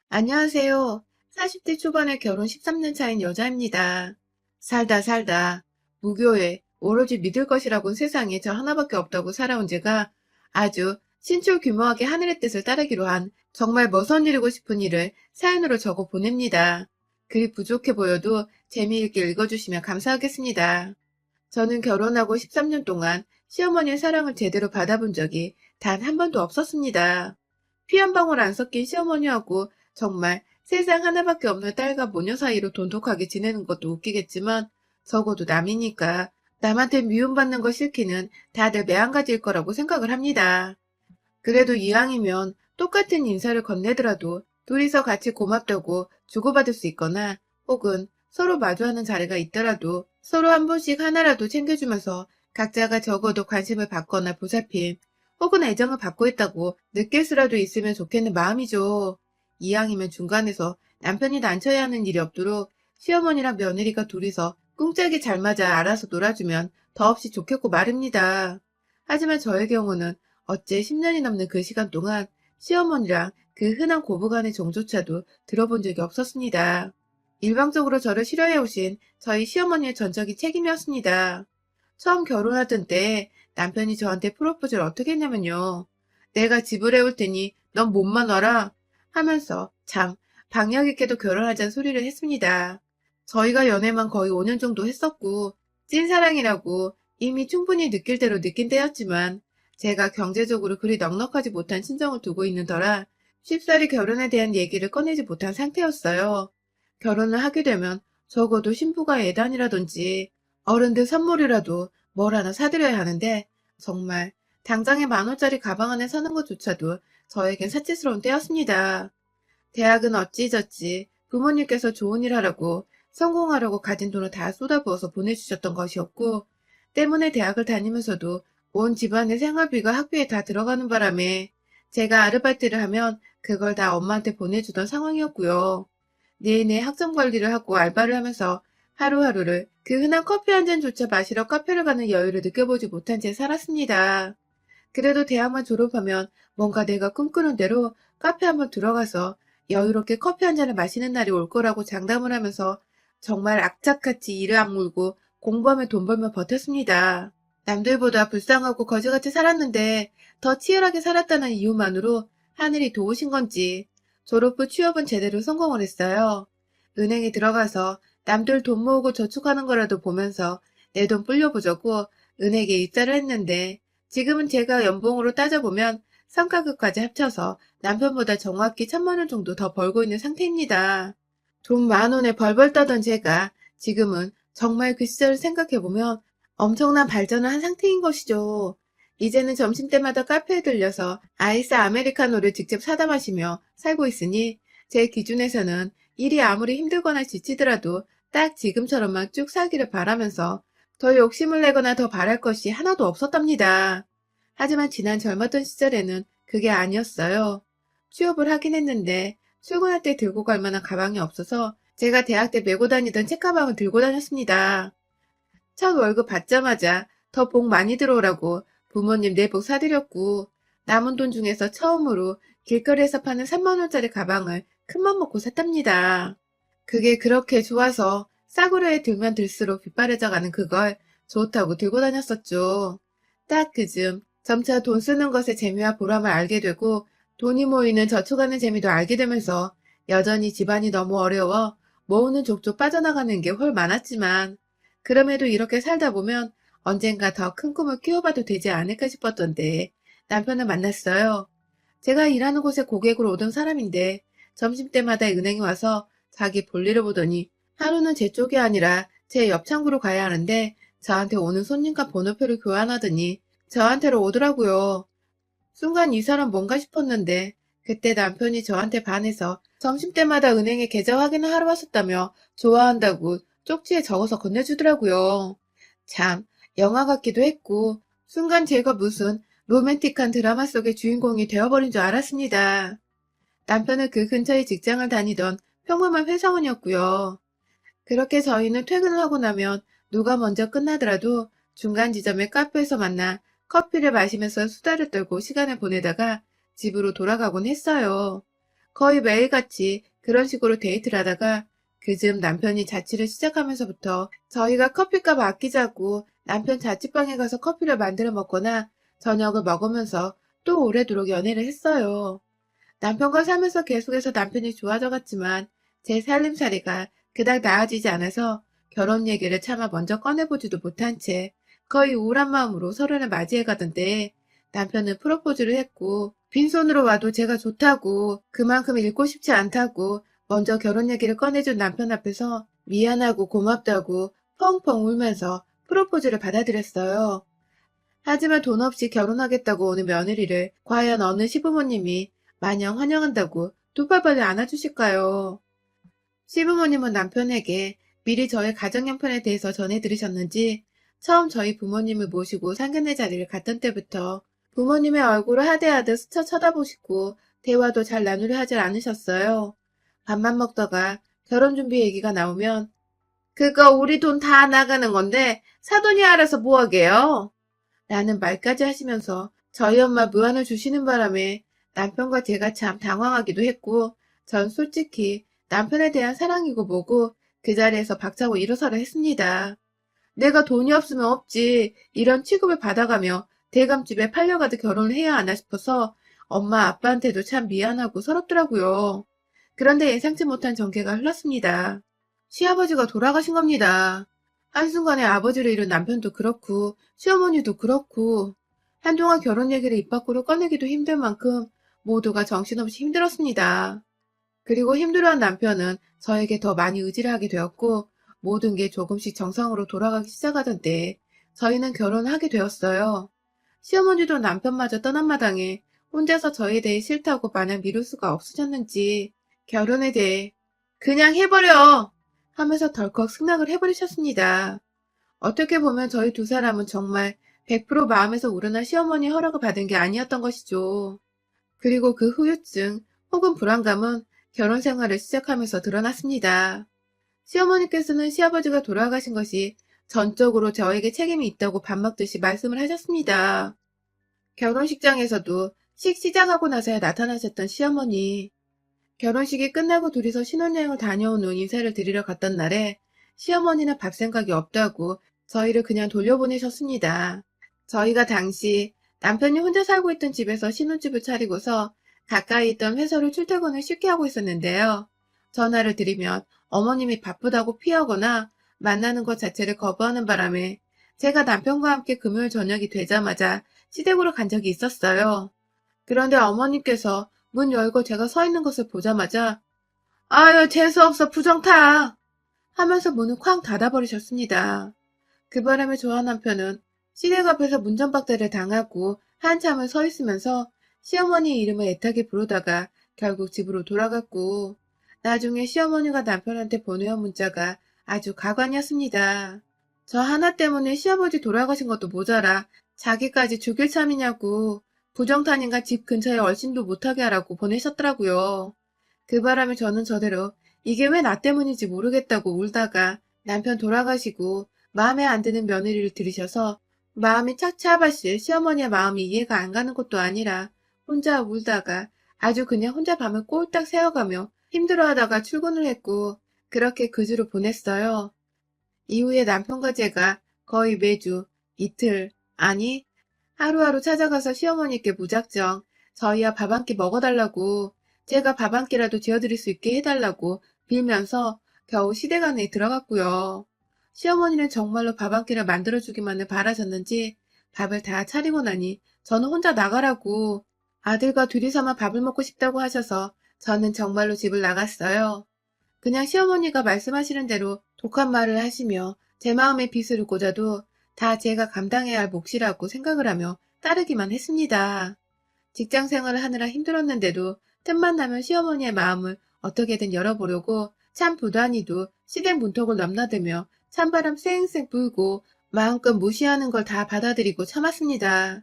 안녕하세요. 40대 초반에 결혼 13년 차인 여자입니다. 살다 무교회 오로지 믿을 것이라곤 세상에 저 하나밖에 없다고 살아온 제가 아주 신초규모하게 하늘의 뜻을 따르기로 한 정말 머선 이루고 싶은 일을 사연으로 적어 보냅니다. 글이 부족해 보여도 재미있게 읽어주시면 감사하겠습니다. 저는 결혼하고 13년 동안 시어머니의 사랑을 제대로 받아본 적이 단 한 번도 없었습니다. 피 한 방울 안 섞인 시어머니하고 정말 세상 하나밖에 없는 딸과 모녀 사이로 돈독하게 지내는 것도 웃기겠지만 적어도 남이니까 남한테 미움받는 거 싫기는 다들 매한가지일 거라고 생각을 합니다. 그래도 이왕이면 똑같은 인사를 건네더라도 둘이서 같이 고맙다고 주고받을 수 있거나 혹은 서로 마주하는 자리가 있더라도 서로 한 번씩 하나라도 챙겨주면서 각자가 적어도 관심을 받거나 보살핌 혹은 애정을 받고 있다고 느낄 수라도 있으면 좋겠는 마음이죠. 이왕이면 중간에서 남편이 난처해 하는 일이 없도록 시어머니랑 며느리가 둘이서 꿍짝이 잘 맞아 알아서 놀아주면 더없이 좋겠고 말입니다. 하지만 저의 경우는 어째 10년이 넘는 그 시간 동안 시어머니랑 그 흔한 고부간의 정조차도 들어본 적이 없었습니다. 일방적으로 저를 싫어해 오신 저희 시어머니의 전적인 책임이었습니다. 처음 결혼하던 때 남편이 저한테 프로포즈를 어떻게 했냐면요. 내가 집을 해올 테니 넌 몸만 와라 하면서 참 박력 있게도 결혼하자는 소리를 했습니다. 저희가 연애만 거의 5년 정도 했었고 찐사랑이라고 이미 충분히 느낄 대로 느낀 때였지만 제가 경제적으로 그리 넉넉하지 못한 친정을 두고 있는 터라 쉽사리 결혼에 대한 얘기를 꺼내지 못한 상태였어요. 결혼을 하게 되면 적어도 신부가 예단이라든지 어른들 선물이라도 뭘 하나 사드려야 하는데 정말 당장에 10,000원짜리 가방 안에 사는 것조차도 저에겐 사치스러운 때였습니다. 대학은 어찌저찌 부모님께서 좋은 일 하라고 성공하려고 가진 돈을 다 쏟아부어서 보내주셨던 것이었고 때문에 대학을 다니면서도 온 집안의 생활비가 학비에 다 들어가는 바람에 제가 아르바이트를 하면 그걸 다 엄마한테 보내주던 상황이었고요. 내내 학점 관리를 하고 알바를 하면서 하루하루를 그 흔한 커피 한 잔조차 마시러 카페를 가는 여유를 느껴보지 못한 채 살았습니다. 그래도 대학만 졸업하면 뭔가 내가 꿈꾸는 대로 카페 한번 들어가서 여유롭게 커피 한 잔을 마시는 날이 올 거라고 장담을 하면서 정말 악착같이 일을 악물고 공부하며 돈 벌며 버텼습니다. 남들보다 불쌍하고 거지같이 살았는데 더 치열하게 살았다는 이유만으로 하늘이 도우신 건지 졸업 후 취업은 제대로 성공을 했어요. 은행에 들어가서 남들 돈 모으고 저축하는 거라도 보면서 내 돈 불려보자고 은행에 입사를 했는데 지금은 제가 연봉으로 따져보면 성과급까지 합쳐서 남편보다 정확히 1,000만 원 정도 더 벌고 있는 상태입니다. 돈 10,000원에 벌벌 떠던 제가 지금은 정말 그 시절을 생각해보면 엄청난 발전을 한 상태인 것이죠. 이제는 점심때마다 카페에 들려서 아이스 아메리카노를 직접 사다 마시며 살고 있으니 제 기준에서는 일이 아무리 힘들거나 지치더라도 딱 지금처럼만 쭉 살기를 바라면서 더 욕심을 내거나 더 바랄 것이 하나도 없었답니다. 하지만 지난 젊었던 시절에는 그게 아니었어요. 취업을 하긴 했는데 출근할 때 들고 갈 만한 가방이 없어서 제가 대학 때 메고 다니던 책가방을 들고 다녔습니다. 첫 월급 받자마자 더 복 많이 들어오라고 부모님 내복 사드렸고 남은 돈 중에서 처음으로 길거리에서 파는 3만 원짜리 가방을 큰맘 먹고 샀답니다. 그게 그렇게 좋아서 싸구려에 들면 들수록 빗바래져가는 그걸 좋다고 들고 다녔었죠. 딱 그즘 점차 돈 쓰는 것의 재미와 보람을 알게 되고 돈이 모이는 저축하는 재미도 알게 되면서 여전히 집안이 너무 어려워 모으는 족족 빠져나가는 게 훨 많았지만 그럼에도 이렇게 살다 보면 언젠가 더 큰 꿈을 키워봐도 되지 않을까 싶었던데 남편을 만났어요. 제가 일하는 곳에 고객으로 오던 사람인데 점심때마다 은행에 와서 자기 볼일을 보더니 하루는 제 쪽이 아니라 제 옆 창구로 가야 하는데 저한테 오는 손님과 번호표를 교환하더니 저한테로 오더라고요. 순간 이 사람 뭔가 싶었는데 그때 남편이 저한테 반해서 점심때마다 은행에 계좌 확인을 하러 왔었다며 좋아한다고 쪽지에 적어서 건네주더라고요. 참 영화 같기도 했고 순간 제가 무슨 로맨틱한 드라마 속의 주인공이 되어버린 줄 알았습니다. 남편은 그 근처에 직장을 다니던 평범한 회사원이었고요. 그렇게 저희는 퇴근을 하고 나면 누가 먼저 끝나더라도 중간 지점의 카페에서 만나 커피를 마시면서 수다를 떨고 시간을 보내다가 집으로 돌아가곤 했어요. 거의 매일같이 그런 식으로 데이트를 하다가 그즘 남편이 자취를 시작하면서부터 저희가 커피값 아끼자고 남편 자취방에 가서 커피를 만들어 먹거나 저녁을 먹으면서 또 오래도록 연애를 했어요. 남편과 살면서 계속해서 남편이 좋아져갔지만 제 살림살이가 그닥 나아지지 않아서 결혼 얘기를 차마 먼저 꺼내보지도 못한 채 거의 우울한 마음으로 서로를 맞이해 가던데 남편은 프로포즈를 했고 빈손으로 와도 제가 좋다고 그만큼 잃고 싶지 않다고 먼저 결혼 얘기를 꺼내준 남편 앞에서 미안하고 고맙다고 펑펑 울면서 프로포즈를 받아들였어요. 하지만 돈 없이 결혼하겠다고 오는 며느리를 과연 어느 시부모님이 마냥 환영한다고 두 팔벌려 안아주실까요? 시부모님은 남편에게 미리 저의 가정 형편에 대해서 전해 들으셨는지 처음 저희 부모님을 모시고 상견례 자리를 갔던 때부터 부모님의 얼굴을 하대하듯 스쳐 쳐다보시고 대화도 잘 나누려 하질 않으셨어요. 밥만 먹다가 결혼 준비 얘기가 나오면 그거 우리 돈 다 나가는 건데 사돈이 알아서 뭐하게요? 라는 말까지 하시면서 저희 엄마 무안을 주시는 바람에 남편과 제가 참 당황하기도 했고 전 솔직히 남편에 대한 사랑이고 뭐고 그 자리에서 박차고 일어서라 했습니다. 내가 돈이 없으면 없지 이런 취급을 받아가며 대감집에 팔려가도 결혼을 해야 하나 싶어서 엄마 아빠한테도 참 미안하고 서럽더라고요. 그런데 예상치 못한 전개가 흘렀습니다. 시아버지가 돌아가신 겁니다. 한순간에 아버지를 잃은 남편도 그렇고 시어머니도 그렇고 한동안 결혼 얘기를 입 밖으로 꺼내기도 힘들 만큼 모두가 정신없이 힘들었습니다. 그리고 힘들어한 남편은 저에게 더 많이 의지를 하게 되었고 모든 게 조금씩 정상으로 돌아가기 시작하던데 저희는 결혼을 하게 되었어요. 시어머니도 남편마저 떠난 마당에 혼자서 저에 대해 싫다고 마냥 미룰 수가 없으셨는지 결혼에 대해 그냥 해버려! 하면서 덜컥 승낙을 해버리셨습니다. 어떻게 보면 저희 두 사람은 정말 100% 마음에서 우러난 시어머니 허락을 받은 게 아니었던 것이죠. 그리고 그 후유증 혹은 불안감은 결혼 생활을 시작하면서 드러났습니다. 시어머니께서는 시아버지가 돌아가신 것이 전적으로 저에게 책임이 있다고 밥 먹듯이 말씀을 하셨습니다. 결혼식장에서도 시작하고 나서야 나타나셨던 시어머니. 결혼식이 끝나고 둘이서 신혼여행을 다녀온 후 인사를 드리러 갔던 날에 시어머니는 밥 생각이 없다고 저희를 그냥 돌려보내셨습니다. 저희가 당시 남편이 혼자 살고 있던 집에서 신혼집을 차리고서 가까이 있던 회사로 출퇴근을 쉽게 하고 있었는데요. 전화를 드리면 어머님이 바쁘다고 피하거나 만나는 것 자체를 거부하는 바람에 제가 남편과 함께 금요일 저녁이 되자마자 시댁으로 간 적이 있었어요. 그런데 어머님께서 문 열고 제가 서 있는 것을 보자마자 아유 재수없어 부정타 하면서 문을 쾅 닫아버리셨습니다. 그 바람에 저와 남편은 시댁 앞에서 문전박대를 당하고 한참을 서 있으면서 시어머니 이름을 애타게 부르다가 결국 집으로 돌아갔고 나중에 시어머니가 남편한테 보내온 문자가 아주 가관이었습니다. 저 하나 때문에 시아버지 돌아가신 것도 모자라 자기까지 죽일 참이냐고 부정탄인가 집 근처에 얼씬도 못하게 하라고 보내셨더라고요. 그 바람에 저는 저대로 이게 왜 나 때문인지 모르겠다고 울다가 남편 돌아가시고 마음에 안 드는 며느리를 들이셔서 마음이 착잡하실 시어머니의 마음이 이해가 안 가는 것도 아니라 혼자 울다가 아주 그냥 혼자 밤을 꼴딱 새워가며 힘들어하다가 출근을 했고 그렇게 그 주로 보냈어요. 이후에 남편과 제가 거의 매주 이틀, 아니 하루하루 찾아가서 시어머니께 무작정 저희야 밥 한 끼 먹어달라고 제가 밥 한 끼라도 지어드릴 수 있게 해달라고 빌면서 겨우 시댁 안에 들어갔고요. 시어머니는 정말로 밥 한 끼를 만들어주기만을 바라셨는지 밥을 다 차리고 나니 저는 혼자 나가라고 아들과 둘이서만 밥을 먹고 싶다고 하셔서 저는 정말로 집을 나갔어요. 그냥 시어머니가 말씀하시는 대로 독한 말을 하시며 제 마음에 빗을 꽂아도 다 제가 감당해야 할 몫이라고 생각을 하며 따르기만 했습니다. 직장 생활을 하느라 힘들었는데도 틈만 나면 시어머니의 마음을 어떻게든 열어보려고 참 부단히도 시댁 문턱을 넘나들며 찬바람 쌩쌩 불고 마음껏 무시하는 걸 다 받아들이고 참았습니다.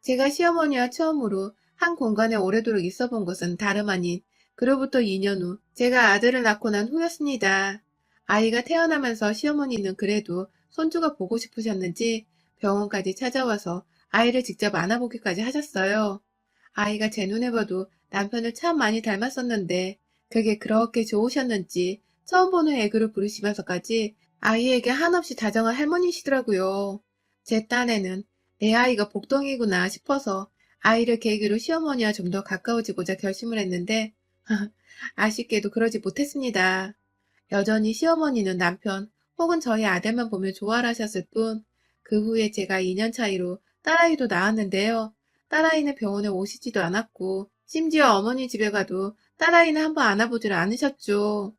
제가 시어머니와 처음으로 한 공간에 오래도록 있어 본 것은 다름 아닌 그로부터 2년 후 제가 아들을 낳고 난 후였습니다. 아이가 태어나면서 시어머니는 그래도 손주가 보고 싶으셨는지 병원까지 찾아와서 아이를 직접 안아보기까지 하셨어요. 아이가 제 눈에 봐도 남편을 참 많이 닮았었는데 그게 그렇게 좋으셨는지 처음 보는 애교를 부르시면서까지 아이에게 한없이 다정한 할머니시더라고요. 제 딴에는 내 아이가 복덩이구나 싶어서 아이를 계기로 시어머니와 좀 더 가까워지고자 결심을 했는데 아쉽게도 그러지 못했습니다. 여전히 시어머니는 남편 혹은 저희 아들만 보면 좋아라 하셨을 뿐 그 후에 제가 2년 차이로 딸아이도 낳았는데요. 딸아이는 병원에 오시지도 않았고 심지어 어머니 집에 가도 딸아이는 한번 안아보질 않으셨죠.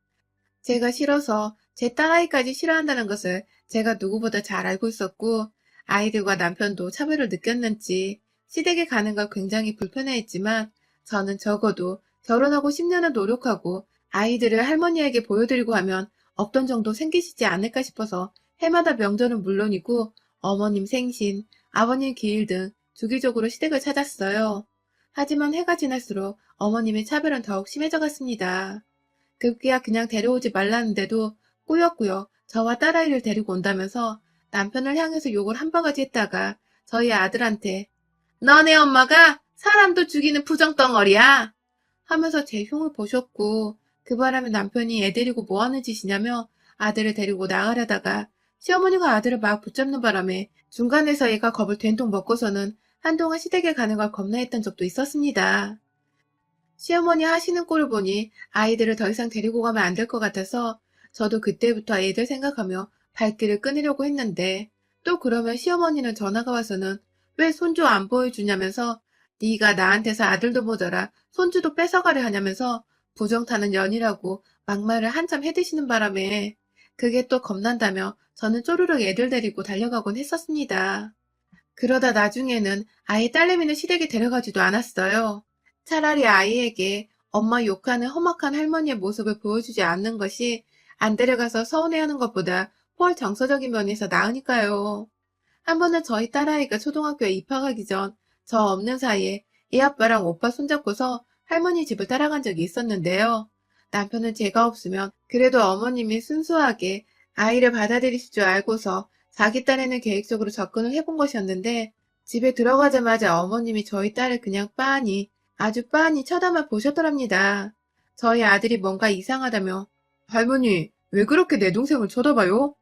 제가 싫어서 제 딸아이까지 싫어한다는 것을 제가 누구보다 잘 알고 있었고 아이들과 남편도 차별을 느꼈는지 시댁에 가는 걸 굉장히 불편해했지만 저는 적어도 결혼하고 10년을 노력하고 아이들을 할머니에게 보여드리고 하면 없던 정도 생기시지 않을까 싶어서 해마다 명절은 물론이고 어머님 생신, 아버님 기일 등 주기적으로 시댁을 찾았어요. 하지만 해가 지날수록 어머님의 차별은 더욱 심해져 갔습니다. 급기야 그냥 데려오지 말라는데도 꾸역꾸역 저와 딸아이를 데리고 온다면서 남편을 향해서 욕을 한 바가지 했다가 저희 아들한테 너네 엄마가 사람도 죽이는 부정덩어리야 하면서 제 흉을 보셨고 그 바람에 남편이 애 데리고 뭐하는 짓이냐며 아들을 데리고 나가려다가 시어머니가 아들을 막 붙잡는 바람에 중간에서 얘가 겁을 된통 먹고서는 한동안 시댁에 가는 걸 겁나했던 적도 있었습니다. 시어머니 하시는 꼴을 보니 아이들을 더 이상 데리고 가면 안 될 것 같아서 저도 그때부터 애들 생각하며 발길을 끊으려고 했는데 또 그러면 시어머니는 전화가 와서는 왜 손주 안 보여주냐면서 네가 나한테서 아들도 모자라 손주도 뺏어가려 하냐면서 부정타는 년이라고 막말을 한참 해대시는 바람에 그게 또 겁난다며 저는 쪼르륵 애들 데리고 달려가곤 했었습니다. 그러다 나중에는 아예 딸내미는 시댁에 데려가지도 않았어요. 차라리 아이에게 엄마 욕하는 험악한 할머니의 모습을 보여주지 않는 것이 안 데려가서 서운해하는 것보다 훨 정서적인 면에서 나으니까요. 한 번은 저희 딸아이가 초등학교에 입학하기 전 저 없는 사이에 애 아빠랑 오빠 손잡고서 할머니 집을 따라간 적이 있었는데요. 남편은 제가 없으면 그래도 어머님이 순수하게 아이를 받아들이실 줄 알고서 자기 딴에는 계획적으로 접근을 해본 것이었는데 집에 들어가자마자 어머님이 저희 딸을 그냥 빤히 아주 빤히 쳐다만 보셨더랍니다. 저희 아들이 뭔가 이상하다며 할머니 왜 그렇게 내 동생을 쳐다봐요?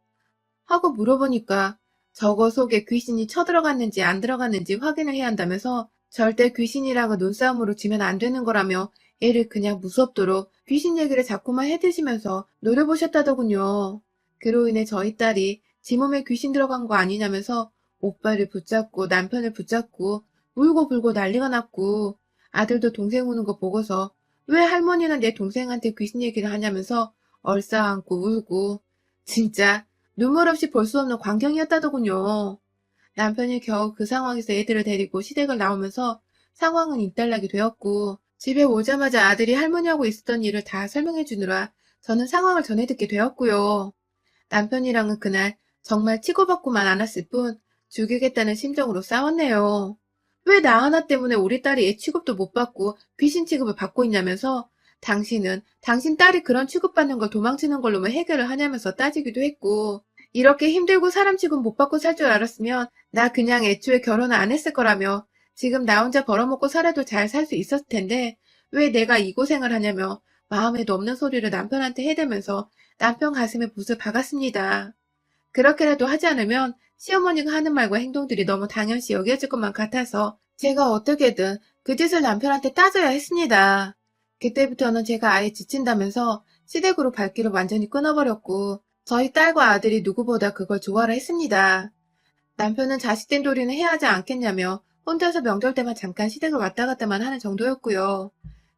하고 물어보니까 저거 속에 귀신이 쳐들어갔는지 안 들어갔는지 확인을 해야 한다면서 절대 귀신이랑은 눈싸움으로 지면 안 되는 거라며 애를 그냥 무섭도록 귀신 얘기를 자꾸만 해드시면서 노려보셨다더군요. 그로 인해 저희 딸이 지 몸에 귀신 들어간 거 아니냐면서 오빠를 붙잡고 남편을 붙잡고 울고 불고 난리가 났고 아들도 동생 우는 거 보고서 왜 할머니는 내 동생한테 귀신 얘기를 하냐면서 얼싸안고 울고 진짜 눈물 없이 볼 수 없는 광경이었다더군요. 남편이 겨우 그 상황에서 애들을 데리고 시댁을 나오면서 상황은 일단락이 되었고 집에 오자마자 아들이 할머니하고 있었던 일을 다 설명해 주느라 저는 상황을 전해 듣게 되었고요. 남편이랑은 그날 정말 치고받고만 않았을 뿐 죽이겠다는 심정으로 싸웠네요. 왜 나 하나 때문에 우리 딸이 애 취급도 못 받고 귀신 취급을 받고 있냐면서 당신은 당신 딸이 그런 취급받는 걸 도망치는 걸로만 해결을 하냐면서 따지기도 했고 이렇게 힘들고 사람 취급 못 받고 살 줄 알았으면 나 그냥 애초에 결혼을 안 했을 거라며 지금 나 혼자 벌어먹고 살아도 잘 살 수 있었을 텐데 왜 내가 이 고생을 하냐며 마음에도 없는 소리를 남편한테 해대면서 남편 가슴에 붓을 박았습니다. 그렇게라도 하지 않으면 시어머니가 하는 말과 행동들이 너무 당연시 여겨질 것만 같아서 제가 어떻게든 그 짓을 남편한테 따져야 했습니다. 그때부터는 제가 아예 지친다면서 시댁으로 발길을 완전히 끊어버렸고 저희 딸과 아들이 누구보다 그걸 좋아라 했습니다. 남편은 자식된 도리는 해야 하지 않겠냐며 혼자서 명절 때만 잠깐 시댁을 왔다 갔다만 하는 정도였고요.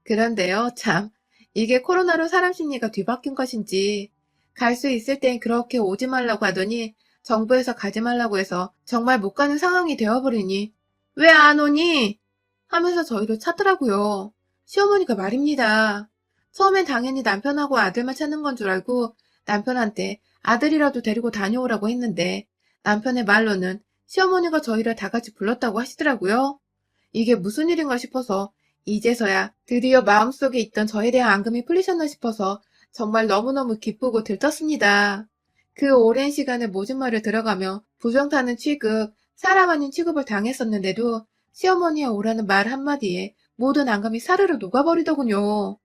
그런데요, 참, 이게 코로나로 사람 심리가 뒤바뀐 것인지 갈 수 있을 땐 그렇게 오지 말라고 하더니 정부에서 가지 말라고 해서 정말 못 가는 상황이 되어버리니 왜 안 오니? 하면서 저희를 찾더라고요. 시어머니가 말입니다. 처음엔 당연히 남편하고 아들만 찾는 건 줄 알고 남편한테 아들이라도 데리고 다녀오라고 했는데 남편의 말로는 시어머니가 저희를 다 같이 불렀다고 하시더라고요. 이게 무슨 일인가 싶어서 이제서야 드디어 마음속에 있던 저에 대한 앙금이 풀리셨나 싶어서 정말 너무너무 기쁘고 들떴습니다. 그 오랜 시간을 모진 말을 들어가며 부정타는 취급, 사람 아닌 취급을 당했었는데도 시어머니의 오라는 말 한마디에 모든 안감이 사르르 녹아버리더군요.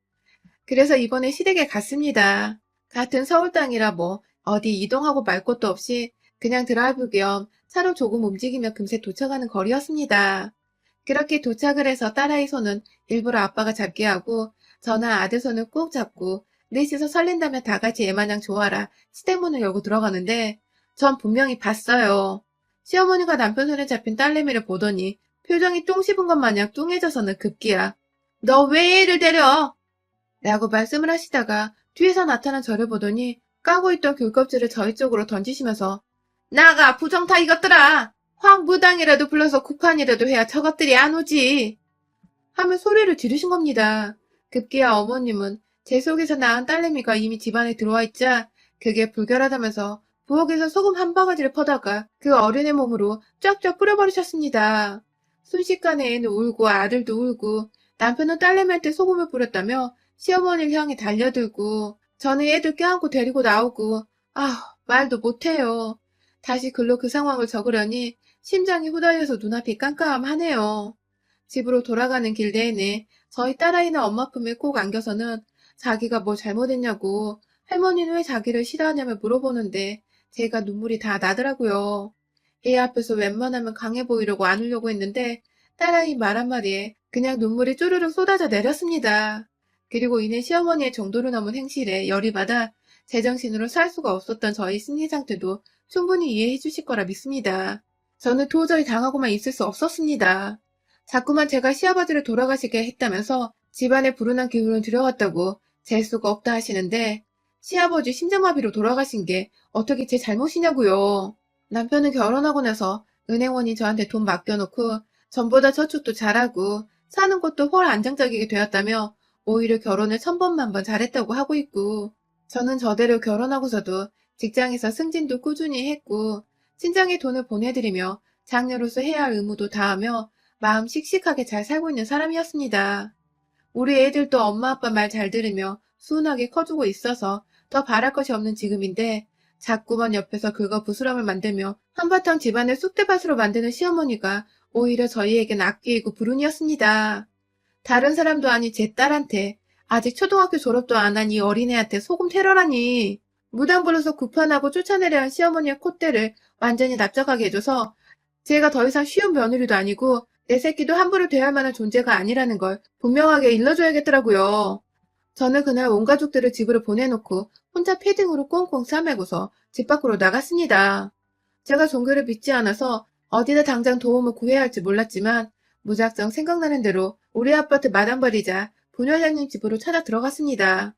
그래서 이번에 시댁에 갔습니다. 같은 서울 땅이라 뭐 어디 이동하고 말 것도 없이 그냥 드라이브 겸 차로 조금 움직이며 금세 도착하는 거리였습니다. 그렇게 도착을 해서 딸아이 손은 일부러 아빠가 잡게 하고 저는 아들 손을 꼭 잡고 넷이서 설렌다면 다 같이 애마냥 좋아라 시댁 문을 열고 들어가는데 전 분명히 봤어요. 시어머니가 남편 손에 잡힌 딸내미를 보더니 표정이 똥 씹은 것 마냥 뚱해져서는 급기야 너 왜 애를 데려? 라고 말씀을 하시다가 뒤에서 나타난 저를 보더니 까고 있던 귤껍질을 저희 쪽으로 던지시면서 나가 부정타 이것들아! 황 무당이라도 불러서 구판이라도 해야 저것들이 안 오지! 하며 소리를 지르신 겁니다. 급기야 어머님은 제 속에서 낳은 딸내미가 이미 집안에 들어와 있자 그게 불결하다면서 부엌에서 소금 한 바가지를 퍼다가 그 어린애 몸으로 쫙쫙 뿌려버리셨습니다. 순식간에 애는 울고 아들도 울고 남편은 딸내미한테 소금을 뿌렸다며 시어머니를 향해 달려들고 저는 애들 껴안고 데리고 나오고 말도 못해요. 다시 글로 그 상황을 적으려니 심장이 후달려서 눈앞이 깜깜하네요. 집으로 돌아가는 길 내내 저희 딸아이는 엄마 품에 꼭 안겨서는 자기가 뭐 잘못했냐고 할머니는 왜 자기를 싫어하냐며 물어보는데 제가 눈물이 다 나더라고요. 애 앞에서 웬만하면 강해 보이려고 안으려고 했는데 딸아이 말 한마디에 그냥 눈물이 쪼르륵 쏟아져 내렸습니다. 그리고 이내 시어머니의 정도를 넘은 행실에 열이 받아 제정신으로 살 수가 없었던 저희 심리 상태도 충분히 이해해 주실 거라 믿습니다. 저는 도저히 당하고만 있을 수 없었습니다. 자꾸만 제가 시아버지를 돌아가시게 했다면서 집안에 불운한 기운을 들여왔다고 잴 수가 없다 하시는데 시아버지 심장마비로 돌아가신 게 어떻게 제 잘못이냐고요. 남편은 결혼하고 나서 은행원이 저한테 돈 맡겨놓고 전보다 저축도 잘하고 사는 것도 훨 안정적이게 되었다며 오히려 결혼을 천번만번 잘했다고 하고 있고 저는 저대로 결혼하고서도 직장에서 승진도 꾸준히 했고 친정에 돈을 보내드리며 장녀로서 해야 할 의무도 다하며 마음 씩씩하게 잘 살고 있는 사람이었습니다. 우리 애들도 엄마 아빠 말 잘 들으며 순하게 커주고 있어서 더 바랄 것이 없는 지금인데 자꾸만 옆에서 긁어 부스럼을 만들며 한바탕 집안을 쑥대밭으로 만드는 시어머니가 오히려 저희에겐 악귀이고 불운이었습니다. 다른 사람도 아닌 제 딸한테 아직 초등학교 졸업도 안 한 이 어린애한테 소금 테러라니. 무당 불러서 구판하고 쫓아내려 한 시어머니의 콧대를 완전히 납작하게 해줘서 제가 더 이상 쉬운 며느리도 아니고 내 새끼도 함부로 대할 만한 존재가 아니라는 걸 분명하게 일러줘야겠더라고요. 저는 그날 온 가족들을 집으로 보내놓고 혼자 패딩으로 꽁꽁 싸매고서 집 밖으로 나갔습니다. 제가 종교를 믿지 않아서 어디다 당장 도움을 구해야 할지 몰랐지만 무작정 생각나는 대로 우리 아파트 마당발이자 분회장님 집으로 찾아 들어갔습니다.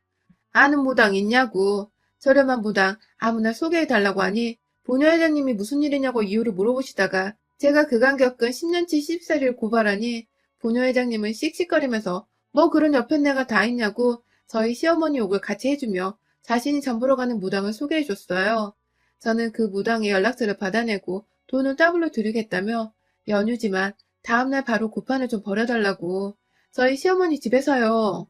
아는 무당 있냐고 저렴한 무당 아무나 소개해달라고 하니 분회장님이 무슨 일이냐고 이유를 물어보시다가 제가 그간 겪은 10년치 시집살이를 고발하니 분회장님은 씩씩거리면서 뭐 그런 옆엔 내가 다 있냐고 저희 시어머니 욕을 같이 해주며 자신이 전보러 가는 무당을 소개해줬어요. 저는 그 무당의 연락처를 받아내고 돈을 더블로 드리겠다며 연휴지만 다음날 바로 고판을 좀 버려달라고 저희 시어머니 집에서요.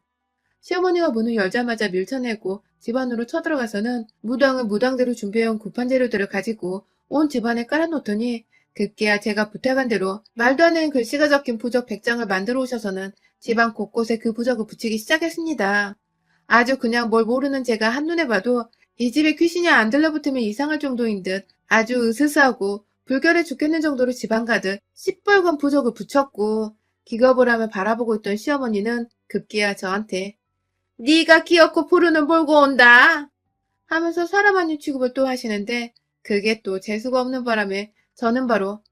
시어머니가 문을 열자마자 밀쳐내고 집 안으로 쳐들어가서는 무당은 무당대로 준비해온 구판 재료들을 가지고 온 집안에 깔아놓더니 급기야 제가 부탁한 대로 말도 안 되는 글씨가 적힌 부적 100장을 만들어 오셔서는 집안 곳곳에 그 부적을 붙이기 시작했습니다. 아주 그냥 뭘 모르는 제가 한눈에 봐도 이 집에 귀신이 안 들러붙으면 이상할 정도인 듯 아주 으스스하고 불결해 죽겠는 정도로 집안 가득 시뻘건 부적을 붙였고 기겁을 하며 바라보고 있던 시어머니는 급기야 저한테 네가 귀엽고 푸르는 몰고 온다 하면서 사람 아닌 취급을 또 하시는데 그게 또 재수가 없는 바람에 저는 바로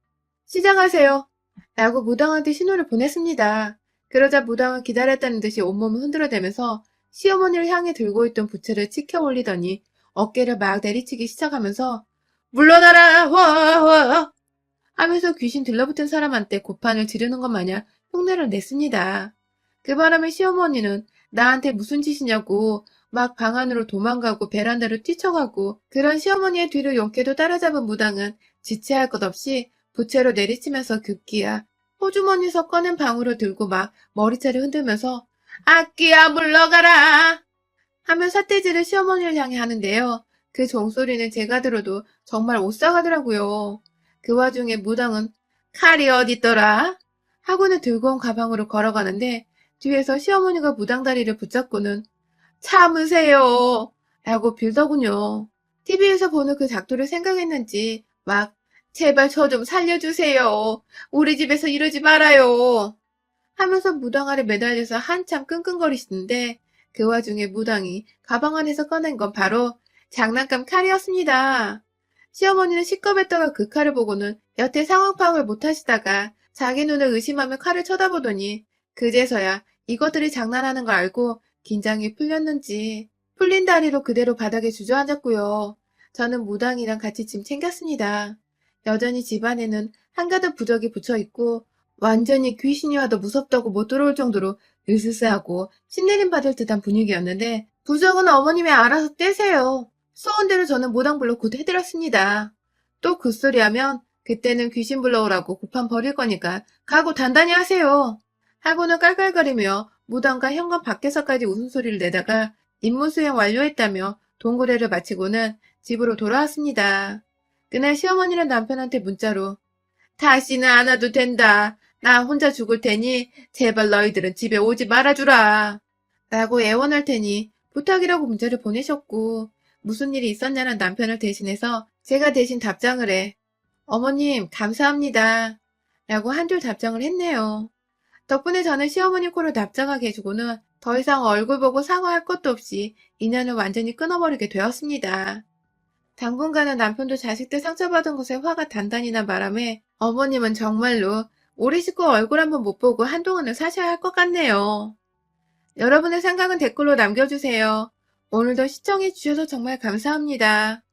시장하세요 라고 무당한테 신호를 보냈습니다. 그러자 무당은 기다렸다는 듯이 온몸을 흔들어대면서 시어머니를 향해 들고 있던 부채를 치켜 올리더니 어깨를 막 내리치기 시작하면서 물러나라 허허 하면서 귀신 들러붙은 사람한테 고판을 지르는 것 마냥 흉내를 냈습니다. 그 바람에 시어머니는 나한테 무슨 짓이냐고 막 방 안으로 도망가고 베란다로 뛰쳐가고 그런 시어머니의 뒤를 용케도 따라잡은 무당은 지체할 것 없이 부채로 내리치면서 급기야 호주머니에서 꺼낸 방울을 들고 막 머리채를 흔들면서 악기야 물러가라 하며 삿대질을 시어머니를 향해 하는데요. 그 종소리는 제가 들어도 정말 오싹하더라고요. 그 와중에 무당은 칼이 어딨더라 학원에 들고 온 가방으로 걸어가는데 뒤에서 시어머니가 무당다리를 붙잡고는 참으세요 라고 빌더군요. TV에서 보는 그 작두를 생각했는지 막 제발 저 좀 살려주세요. 우리 집에서 이러지 말아요. 하면서 무당 아래 매달려서 한참 끙끙거리시는데 그 와중에 무당이 가방 안에서 꺼낸 건 바로 장난감 칼이었습니다. 시어머니는 시겁했다가 그 칼을 보고는 여태 상황 파악을 못하시다가 자기 눈을 의심하며 칼을 쳐다보더니 그제서야 이것들이 장난하는 걸 알고 긴장이 풀렸는지 풀린 다리로 그대로 바닥에 주저앉았고요. 저는 무당이랑 같이 짐 챙겼습니다. 여전히 집안에는 한가득 부적이 붙어있고 완전히 귀신이 와도 무섭다고 못 들어올 정도로 으스스하고 신내림 받을 듯한 분위기였는데 부적은 어머님이 알아서 떼세요. 소원대로 저는 무당불로 곧 해드렸습니다. 또 그 소리 하면 그때는 귀신 불러오라고 고판 버릴 거니까 각오 단단히 하세요. 하고는 깔깔거리며 무당과 현관 밖에서까지 웃음소리를 내다가 임무 수행 완료했다며 동고래를 마치고는 집으로 돌아왔습니다. 그날 시어머니는 남편한테 문자로 다시는 안 와도 된다. 나 혼자 죽을 테니 제발 너희들은 집에 오지 말아주라. 라고 애원할 테니 부탁이라고 문자를 보내셨고 무슨 일이 있었냐는 남편을 대신해서 제가 대신 답장을 해 어머님 감사합니다. 라고 한줄 답장을 했네요. 덕분에 저는 시어머니 코를 납작하게 해주고는 더 이상 얼굴 보고 사과할 것도 없이 인연을 완전히 끊어버리게 되었습니다. 당분간은 남편도 자식들 상처받은 것에 화가 단단히 난 바람에 어머님은 정말로 우리 식구 얼굴 한번 못 보고 한동안은 사셔야 할 것 같네요. 여러분의 생각은 댓글로 남겨주세요. 오늘도 시청해주셔서 정말 감사합니다.